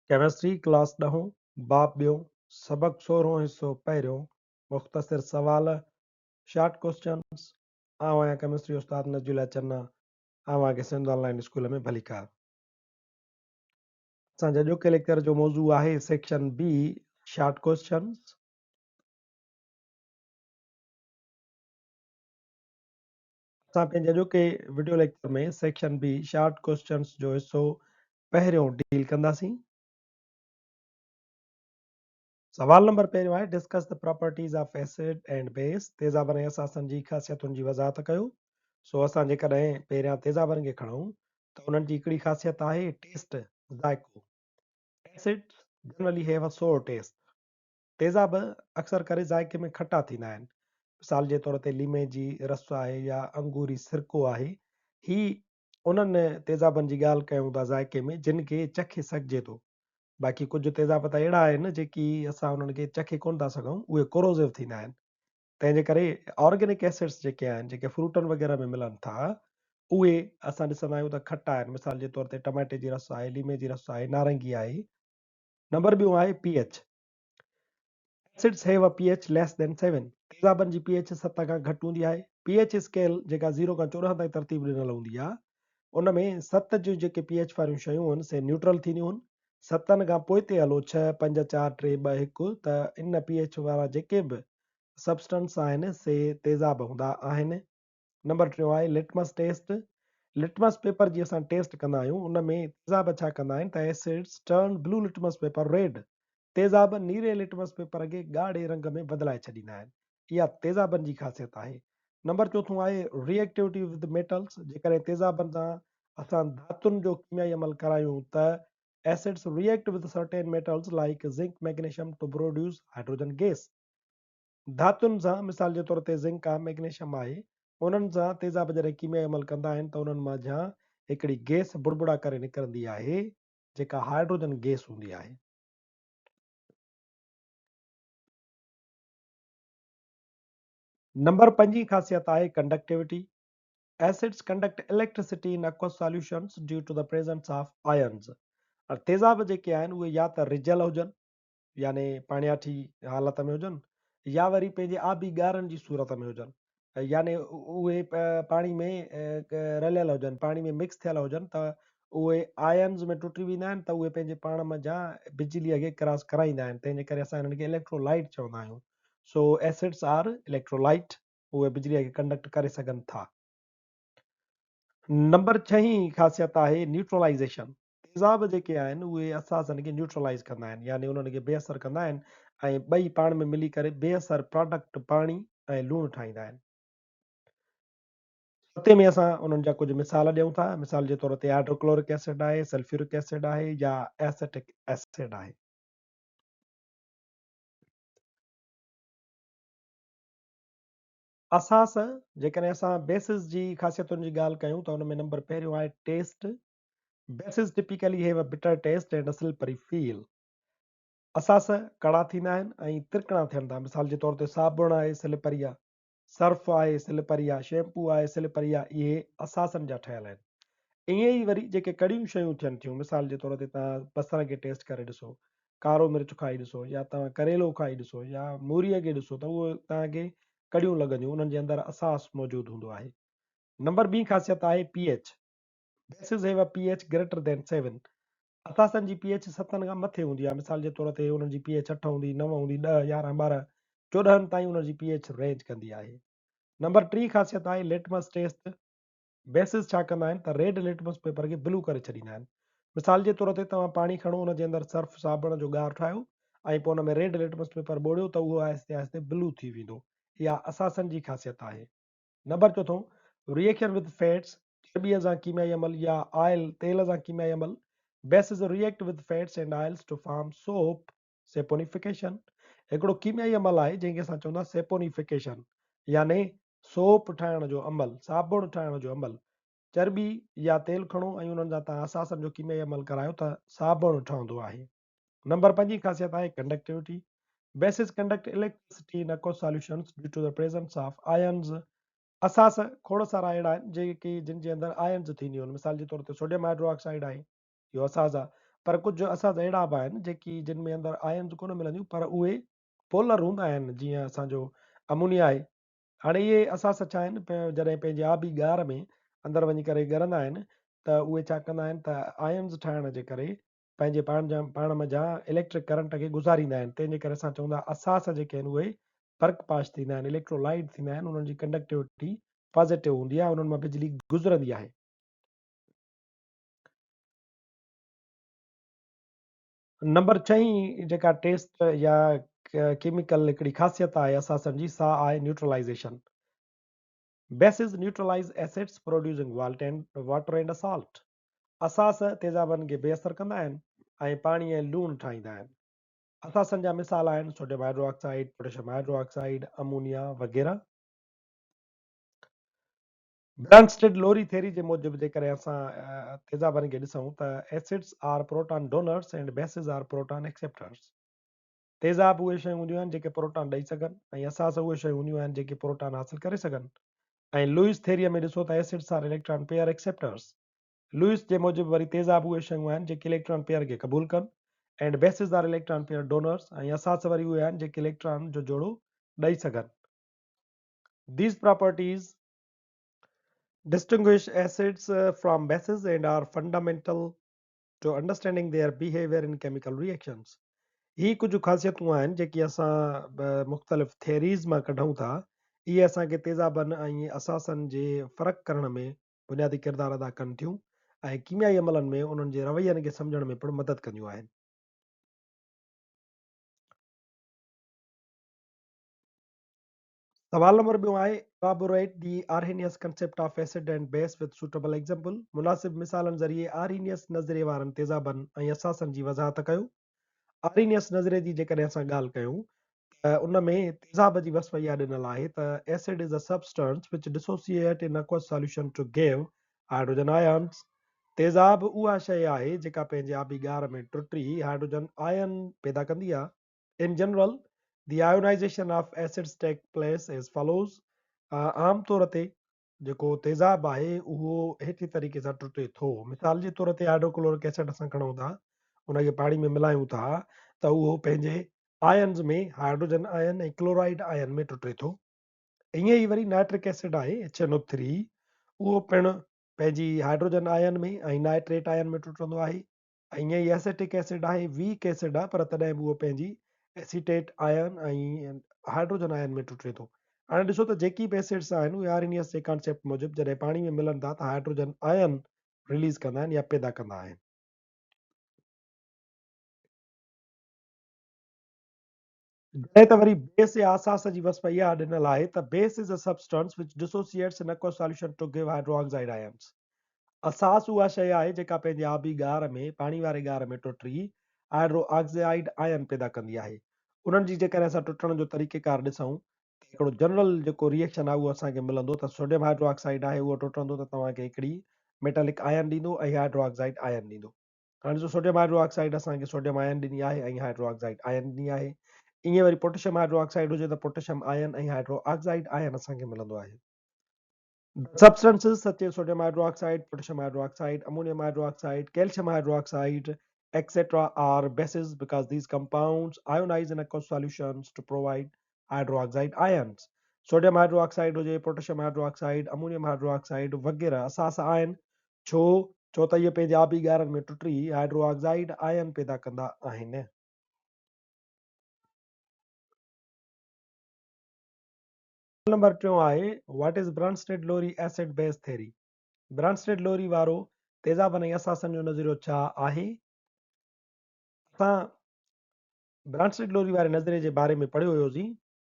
Chemistry class 10 बाब ॿियो सबक 16 हिस्सो पहिरियों मुख़्तसिर सवाल शॉर्ट क्वेश्चंस। आउं आहियां केमिस्ट्री उस्ताद नजूला चन्ना। आवांखे सिंध ऑनलाइन स्कूल में भली कार। असांजे अॼोके लेक्चर जो मौज़ू आहे सेक्शन बी शॉर्ट क्वेश्चंस। असां पंहिंजे अॼोके वीडियो लेक्चर में सेक्शन बी शॉर्ट क्वेश्चंस जो हिस्सो पहिरियों डील कंदासीं। सवाल नंबर पहिरियों आहे discuss the properties of acid and base. तेज़ाबनि ऐं असासनि जी ख़ासियतुनि जी वज़ाहत कयो। सो असां जेकॾहिं पहिरियां तेज़ाबनि खे खणूं त उन्हनि जी हिकिड़ी ख़ासियत आहे टेस्ट, ज़ाइको। Acid generally have a sour taste. तेज़ाब अक्सर करे ज़ाइके में खटा थींदा आहिनि। मिसाल जे तौर ते लीमे जी रस आहे या अंगूरी सिरको आहे। ही उन्हनि तेज़ाबनि जी ॻाल्हि कयूं था ज़ाइके में जिन खे चखे सघिजे थो। बाक़ी कुझु तेज़ाब त अहिड़ा आहिनि जेकी असां उन्हनि खे चखे कोन था सघूं, उहे कोरोसिव थींदा आहिनि। तंहिंजे करे ऑर्गेनिक एसिड्स जेके आहिनि जेके फ्रूटनि वग़ैरह में मिलनि था उहे असां ॾिसंदा आहियूं त खटा आहिनि। मिसाल जे तौर ते टमाटे जी रस आहे, लीमे जी रस आहे, नारंगी आहे। नंबर ॿियो आहे pH। Acids have a pH less than 7। तेज़ाबनि जी pH 7 खां घटि हूंदी आहे। pH स्केल जेका 0 खां 14 ताईं तरतीब ॾिनल हूंदी आहे उन में 7 जूं जेके pH वारियूं शयूं आहिनि से न्यूट्रल थींदियूं आहिनि। 7 खां पोइ ते हलो 6 5 4 3 2 1 त इन pH वारा जेके बि सब्सटेंस आहिनि से तेज़ाब हूंदा आहिनि। नंबर 3 आहे लिटमस टेस्ट। लिटमस पेपर जी असां टेस्ट कंदा आहियूं उन में तेज़ाब छा कंदा आहिनि त acids turn blue litmus paper red. तेज़ाब नीरे लिटमस पेपर खे ॻाढ़े रंग में बदिलाए छॾींदा आहिनि। इहा तेज़ाबनि जी ख़ासियत आहे। नंबर 4 आहे रिएक्टिविटी विद मेटल्स। जेकॾहिं तेज़ाबनि सां असां धातुनि जो कीमियाई अमल करायूं त acids react with certain metals like zinc magnesium to produce hydrogen gas. धातुनि सां मिसाल जे तौर ते जिंक आहे, मैग्नीशियम आहे, उन्हनि सां तेज़ाब जॾहिं कीमियाई अमल कंदा आहिनि त उन्हनि मां हिकिड़ी गैस बुड़बुड़ा करे निकिरंदी आहे जेका हाइड्रोजन गैस हूंदी आहे। नंबर 5 जी ख़ासियत आहे conductivity. Acids conduct electricity in aqueous solutions due to the presence of ions। और तेज़ाब जेके आहिनि उहे या त रिजल हुजनि यानी पाणियाठी हालत में हुजनि या वरी पंहिंजे आबी ॻारनि जी सूरत में हुजनि यानी उहे पाणी में रलियल हुजनि, पाणी में मिक्स थियल हुजनि त उहे आयन्स में टुटी वेंदा आहिनि त उहे पंहिंजे पाण मथां बिजलीअ खे क्रॉस कराईंदा आहिनि। तंहिंजे करे असां हिननि खे इलेक्ट्रोलाइट चवंदा आहियूं। सो एसिड्स आर इलेक्ट्रोलाइट, उहे बिजलीअ खे कंडक्ट करे सघनि था। नंबर 6 ख़ासियत आहे न्यूट्रलाइज़ेशन। तेज़ाब जेके आहिनि उहे असासनि खे न्यूट्रलाइज़ कंदा आहिनि यानी उन्हनि खे बेअसर कंदा आहिनि ऐं ॿई पाण में मिली करे बेअसर प्रोडक्ट पाणी ऐं लूणु ठाहींदा आहिनि। सते में असां उन्हनि जा कुझु मिसाल ॾियूं था। मिसाल जे तौर ते हाइड्रोक्लोरिक एसिड आहे, सल्फ्यूरिक एसिड आहे या एसिटिक एसिड आहे। असास जेकॾहिं असां बेसिस जी ख़ासियतुनि जी ॻाल्हि कयूं त हुन में नंबर पहिरियों आहे taste. Bases typically have a bitter taste and a slippery feel. असास कड़ा थींदा आहिनि ऐं तिरकणा थियनि था। मिसाल जे तौर ते साबुण आहे स्लिपरी आहे, सर्फ आहे स्लिपरी आहे, शैम्पू आहे स्लिपरी आहे। इहे असासनि जा ठहियल आहिनि। ईअं ई वरी जेके कड़ियूं शयूं थियनि थियूं, मिसाल जे तौर ते तव्हां बसर खे टेस्ट करे ॾिसो, कारो मिर्च खाई ॾिसो या तव्हां करेलो खाई ॾिसो या मूरीअ खे ॾिसो त उहे तव्हांखे कड़ियूं लॻंदियूं, उन्हनि जे अंदरि असास मौजूदु हूंदो आहे। नंबर 2 ख़ासियत आहे pH। Bases have a pH greater than 7। असासनि जी pH 7 खां मथे हूंदी आहे। मिसाल जे तौर ते उन्हनि जी pH 8 हूंदी, 9 हूंदी, 10 11 12 14 ताईं उन्हनि जी pH रेंज कंदी आहे। नंबर 3 ख़ासियत आहे लिटमस टेस्ट। बेसिस छा कंदा आहिनि त रेड लिटमस पेपर खे ब्लू करे छॾींदा आहिनि। मिसाल जे तौर ते तव्हां पाणी खणो, उन जे अंदरि सर्फ साबुण जो ॻार ठाहियो ऐं पोइ उन में रेड लिटमस पेपर ॿोड़ियो त उहो आहिस्ते आहिस्ते ब्लू थी वेंदो। इहा असासनि जी ख़ासियत आहे। Number 4 reaction with fats. चर्ॿीअ सां कीमियाई अमल या ऑयल तेल सां कीमियाई अमल। Bases react with fats and oils to form soap saponification. हिकिड़ो कीमियाई अमल आहे जंहिंखे असां चवंदा सेपोनिफिकेशन यानी सोप ठाहिण जो अमल, साबुण ठाहिण जो अमल। चर्ॿी या तेल खणो ऐं उन्हनि जा तव्हां असासनि जो कीमियाई अमल करायो त साबुण ठहंदो आहे। नंबर 5 ख़ासियत आहे conductivity. Basis conduct electricity in aqueous solutions due to the presence of ions। असास खोड़ सारा अहिड़ा आहिनि जेके जिन जे अंदरि आयन्स थींदियूं आहिनि। मिसाल जे तौर ते सोडियम हाइड्रोक्साइड आहे, इहो असास आहे। पर कुझु असां अहिड़ा बि आहिनि जेकी जिन में अंदरि आयन्स कोन मिलंदियूं, पर उहे पोलर हूंदा आहिनि, जीअं असांजो अमोनिया आहे। हाणे इहे असास छा आहिनि, जॾहिं पंहिंजे आबी गार में अंदरि वञी करे ॻरंदा आहिनि त उहे छा कंदा आहिनि त आयन्स ठाहिण जे करे पंहिंजे पाण में जा इलेक्ट्रिक करंट खे गुज़ारींदा आहिनि। तंहिंजे करे असां चवंदा असास जेके आहिनि उहे फर्क पास थींदा आहिनि, इलेक्ट्रोलाइट थींदा आहिनि, उन्हनि जी कंडक्टिविटी पॉज़िटिव हूंदी आहे, उन्हनि मां बिजली गुज़रंदी आहे। नंबर 6 जेका टेस्ट या केमिकल हिकिड़ी ख़ासियत आहे असासनि जी, सा आहे न्यूट्रलाइज़ेशन। Bases neutralize acids producing water and salt. असास तेज़ाबनि खे बेअसर कंदा आहिनि ऐं पाणी ऐं लूणु ठाहींदा आहिनि। असासनि जा मिसाल आहिनि sodium hydroxide, potassium hydroxide, ammonia वग़ैरह। ब्रांस्टेड लोरी थ्योरी जे मूजिबि जेकॾहिं असां तेज़ाबनि खे ॾिसूं त acids are proton donors and bases are proton acceptors. तेज़ाब उहे शयूं हूंदियूं आहिनि जेके प्रोटॉन ॾेई सघनि, ऐं असास उहे शयूं हूंदियूं आहिनि जेके प्रोटॉन हासिल करे सघनि। ऐं लुइस थ्योरीअ में ॾिसो त acids are electron pair acceptors. Lewis जे मूजिबि वरी तेज़ाब उहे शयूं आहिनि जेके इलेक्ट्रॉन पेयर खे क़बूल कनि, and bases are electron pair donors, ऐं असास वरी उहे आहिनि जेके इलेक्ट्रॉन जो जोड़ो ॾेई सघनि। These properties distinguish acids from bases and are fundamental to understanding their behavior in chemical reactions. ही कुझु ख़ासियतूं आहिनि जेकी असां मुख़्तलिफ़ थियरीज़ मां कढूं था। इहे असांखे तेज़ाबनि ऐं असासनि जे फ़र्क़ु करण में बुनियादी किरदारु अदा कनि थियूं ऐं कीमियाई अमलनि में उन्हनि जे रवैयनि खे सम्झण में पिणु मदद कंदियूं आहिनि। सवाल नंबर 2 आहे elaborate the Arrhenius concept of acid and base with suitable example. मुनासिब मिसालनि ज़रिए आर्हीनियस नज़रिए वारनि तेज़ाबनि ऐं असासनि जी वज़ाहत कयो। आर्हीनियस नज़रिए जी जेकॾहिं असां ॻाल्हि कयूं त उन में तेज़ाब जी वसफ़ इहा ॾिनल आहे त acid is a substance which dissociate in aqueous solution to give hydrogen ions. तेज़ाब उहा शइ आहे जेका पंहिंजे आबी गार में टुटी हाइड्रोजन आयन पैदा कंदी आहे। In general, the ionization of acids take place as follows. आम तौर ते जेको तेज़ाब आहे उहो हेठि तरीक़े सां टुटे थो। मिसाल जे तौर ते हाइड्रोक्लोरिक एसिड असां खणूं था, उनखे पाणी में मिलायूं था त उहो पंहिंजे आयन्स में हाइड्रोजन आयन ऐं क्लोराइड आयन में टुटे थो। ईअं ई वरी नाइट्रिक एसिड आहे HNO3, उहो पिणु पंहिंजी हाइड्रोजन आयन में ऐं नाइट्रेट आयन में टुटंदो आहे। ईअं ई एसिटिक एसिड आहे, वीक एसिड आहे, पर तॾहिं बि उहो पंहिंजी एसीटेट आयन ऐं हाइड्रोजन आयन में टुटे थो। हाणे ॾिसो त जेकी बि एसिड्स आहिनि उहे आर्हीनियस जे कॉन्सेप्ट मूजिबि जॾहिं पाणी में मिलनि था त हाइड्रोजन आयन रिलीज़ कंदा आहिनि या पैदा कंदा आहिनि। जॾहिं त वरी बेस या असास जी वसफ़ इहा ॾिनल आहे त base is a substance which dissociates इन aqueous solution to give hydroxide ions. असास उहा शइ आहे जेका पंहिंजे आबी गार में पाणी वारे गार में टुटी हाइड्रो ऑक्साइड आयन पैदा कंदी आहे। उन्हनि जी जेकॾहिं असां टुटण जो तरीक़ेकार ॾिसूं त हिकिड़ो जनरल जेको रिएक्शन आहे उहो असांखे मिलंदो त सोडियम हाइड्रोक्साइड आहे उहो टुटंदो त तव्हांखे हिकिड़ी मेटालिक आयन ॾींदो ऐं हाइड्रो ऑक्साइड आयन ॾींदो। हाणे जो सोडियम हाइड्रोक्साइड असांखे सोडियम आयन ॾिनी आहे ऐं हाइड्रो ऑक्साइड आयन ॾिनी आहे। ईअं वरी पोटेशियम हाइड्रोक्साइड हुजे त पोटेशियम आयन ऐं हाइड्रो ऑक्साइड आयन असांखे मिलंदो आहे। Substances such as sodium hydroxide, potassium hydroxide, ammonium hydroxide, calcium hydroxide, etc. are bases because these compounds ionize in aqueous solutions to provide hydroxide ions. Sodium hydroxide हुजे, potassium hydroxide, ammonium hydroxide वग़ैरह असास आहिनि। छो त इहे पंहिंजे आबी गारनि में टुटी हाइड्रोक्साइड आयन पैदा कंदा आहिनि। नंबर 3 आहे what is Bronsted Lowry acid base theory. Bronsted Lowry वारो तेज़ाबनि ऐं असासनि जो नज़रियो छा आहे? असां ब्रांस्टेड लोरी वारे नज़रिए जे बारे में पढ़ियो हुयोसीं।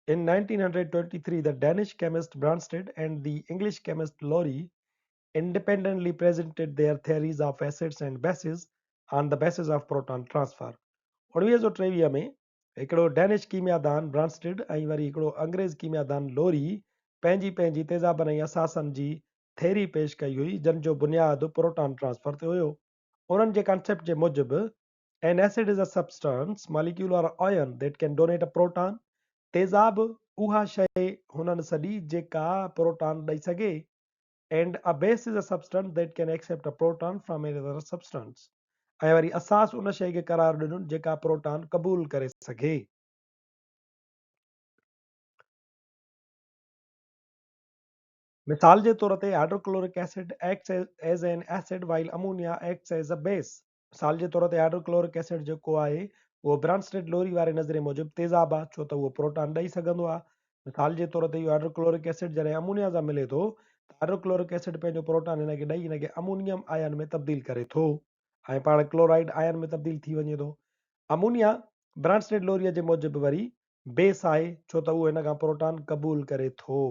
In 1923, the Danish chemist Brønsted and the English chemist Lorry independently presented their theories of acids and bases on the basis of proton transfer. 1923 में हिकिड़ो डैनिश कीमियादान ब्रांस्टेड ऐं वरी हिकिड़ो अंग्रेज़ कीमियादान लोरी पंहिंजी पंहिंजी तेज़ाबनि ऐं असासनि जी थेरी पेश कई हुई जिन जो बुनियादु प्रोटॉन ट्रांसफर ते हुयो। उन्हनि जे कॉन्सेप्ट जे मूजिबि an acid is a substance molecular ion that can donate a proton. तेज़ाब उहा शइ हुननि सॼी जेका प्रोटॉन ॾेई सघे, and a base is a substance that can accept a proton from another substance. ऐं वरी असास उन शइ खे करार ॾिनुनि जेका प्रोटॉन क़बूल करे सघे। मिसाल जे तौर ते hydrochloric acid acts as an acid while ammonia acts as a base. मिसाल जे तौर ते हाइड्रोक्लोरिक एसिड जेको आहे उहो ब्रांस्टेड लोरी वारे नज़रिए मूजिबि तेज़ाब आहे, छो त उहो प्रोटॉन ॾेई सघंदो आहे। मिसाल जे तौर ते इहो हाइड्रोक्लोरिक एसिड जॾहिं अमोनिया सां मिले थो त हाइड्रोक्लोरिक एसिड पंहिंजो प्रोटॉन हिनखे ॾेई हिनखे अमोनियम आयन में तब्दील करे थो ऐं पाण क्लोराइड आयन में तब्दील थी वञे थो। अमोनिया ब्रांस्टेड लोरीअ जे मूजिबि वरी बेस आहे, छो त उहो हिन खां प्रोटॉन क़बूल करे थो।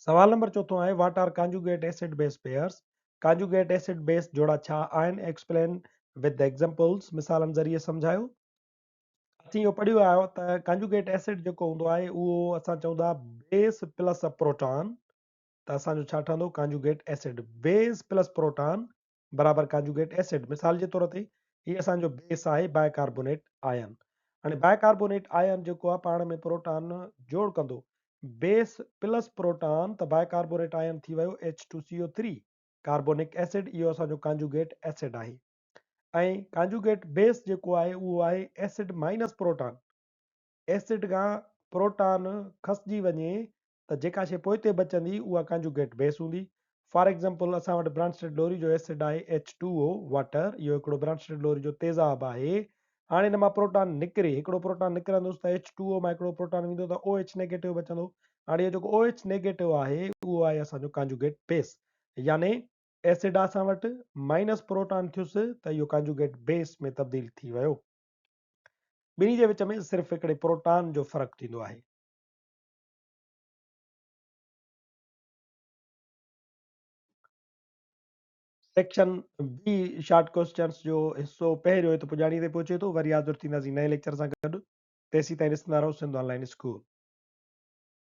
सवाल नंबर चौथों आहे what are conjugate acid base pairs. Conjugate acid base जोड़ा छा आहिनि, एक्सप्लेन विद द एग्जांपल्स, मिसालनि ज़रिए सम्झायो। असीं इहो पढ़ियो आहे त कॉन्जुगेट एसिड जेको हूंदो आहे उहो असां चवंदा बेस प्लस अ प्रोटॉन, त असांजो छा ठहंदो conjugate acid. Base plus proton बराबरि कॉन्जुगेट एसिड। मिसाल जे तौर ते हीअ असांजो बेस आहे बायकार्बोनेट आयन। हाणे बायकार्बोनेट आयन जेको आहे पाण में प्रोटॉन जोड़ कंदो। बेस प्लस प्रोटॉन त बायकार्बोनेट आयन थी वियो H2CO3 कार्बोनिक एसिड, इहो असांजो कॉन्जुगेट एसिड आहे। ऐं कॉन्जुगेट बेस जेको आहे उहो आहे एसिड माइनस प्रोटॉन। एसिड खां प्रोटॉन खसिजी वञे त जेका शइ पोइ ते बचंदी उहा कॉन्जुगेट बेस हूंदी। फॉर एग्जांपल असां वटि ब्रांस्टेड लोरी जो एसिड आहे H2O वाटर, इहो हिकिड़ो ब्रांस्टेड लोरी जो तेज़ाब आहे। हाणे हिन मां प्रोटॉन निकिरे, हिकिड़ो प्रोटॉन निकिरंदुसि त H2O मां हिकिड़ो प्रोटॉन वेंदो त OH नेगेटिव बचंदो। हाणे इहो जेको OH नेगेटिव आहे उहो आहे असांजो कॉन्जुगेट बेस, यानी एसिड असां वटि माइनस प्रोटॉन थियुसि त इहो कॉन्जुगेट बेस में तब्दील थी वियो। ॿिन्ही जे विच में सिर्फ़ु हिकिड़े प्रोटॉन जो फ़र्क़ु थींदो आहे। सेक्शन बी शॉर्ट क्वेश्चंस जो हिसो पहिरियों त पुॼाणी ते पहुचे थो, वरी हाज़िर थींदासीं नए लेक्चर सां गॾु। तेसीं ताईं ॾिसंदा रहो सिंध ऑनलाइन स्कूल।